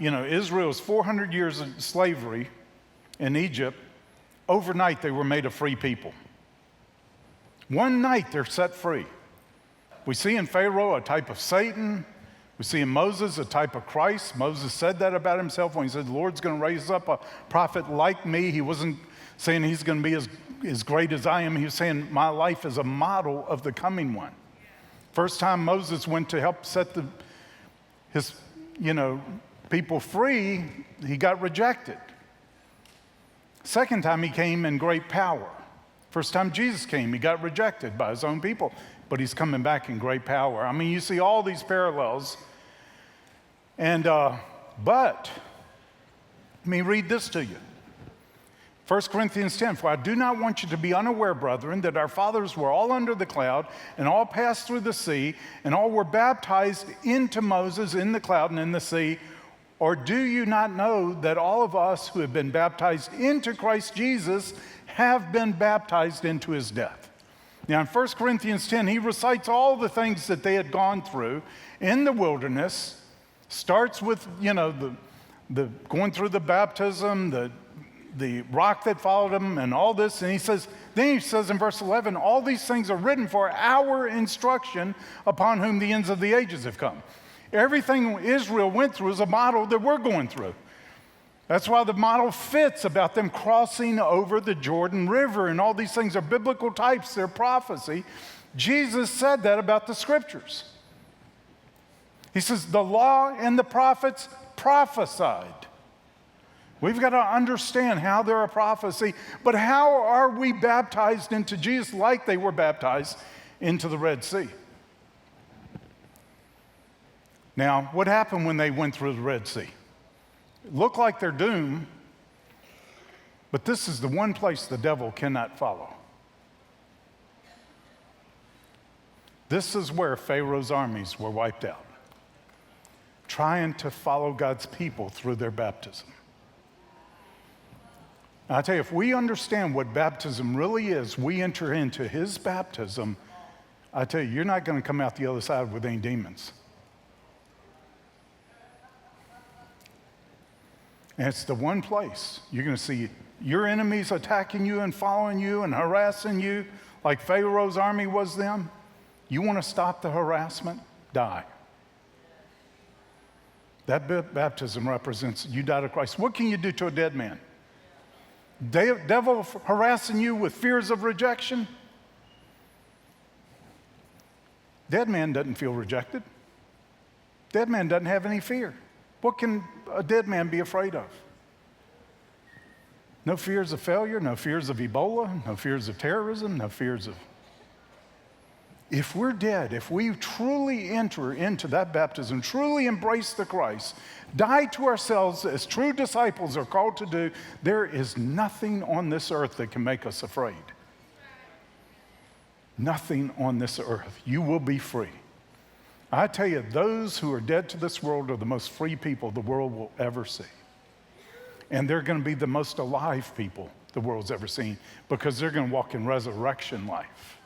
Israel's 400 years of slavery in Egypt, overnight they were made a free people. One night they're set free. We see in Pharaoh a type of Satan. We see in Moses a type of Christ. Moses said that about himself when he said, the Lord's going to raise up a prophet like me. He wasn't saying he's going to be as great as I am. He was saying my life is a model of the coming one. First time Moses went to help set his people free, he got rejected. Second time he came in great power. First time Jesus came, he got rejected by his own people, but he's coming back in great power. I mean, you see all these parallels. And, but, let me read this to you. 1 Corinthians 10, for I do not want you to be unaware, brethren, that our fathers were all under the cloud and all passed through the sea and all were baptized into Moses in the cloud and in the sea. Or do you not know that all of us who have been baptized into Christ Jesus have been baptized into his death? Now in 1 Corinthians 10, he recites all the things that they had gone through in the wilderness. Starts with, the going through the baptism, the rock that followed him and all this. And then he says in verse 11, all these things are written for our instruction upon whom the ends of the ages have come. Everything Israel went through is a model that we're going through. That's why the model fits about them crossing over the Jordan River, and all these things are biblical types, they're prophecy. Jesus said that about the scriptures. He says, the law and the prophets prophesied. We've got to understand how they're a prophecy, but how are we baptized into Jesus like they were baptized into the Red Sea? Now, what happened when they went through the Red Sea? It looked like they're doomed, but this is the one place the devil cannot follow. This is where Pharaoh's armies were wiped out, trying to follow God's people through their baptism. Now, I tell you, if we understand what baptism really is, we enter into his baptism, I tell you, you're not going to come out the other side with any demons. And it's the one place you're going to see your enemies attacking you and following you and harassing you like Pharaoh's army was them. You want to stop the harassment? Die. That baptism represents you died of Christ. What can you do to a dead man? Devil harassing you with fears of rejection? Dead man doesn't feel rejected. Dead man doesn't have any fear. What can a dead man be afraid of? No fears of failure, no fears of Ebola, no fears of terrorism, no fears of... If we're dead, if we truly enter into that baptism, truly embrace the Christ, die to ourselves as true disciples are called to do, there is nothing on this earth that can make us afraid. Nothing on this earth. You will be free. I tell you, those who are dead to this world are the most free people the world will ever see. And they're going to be the most alive people the world's ever seen because they're going to walk in resurrection life.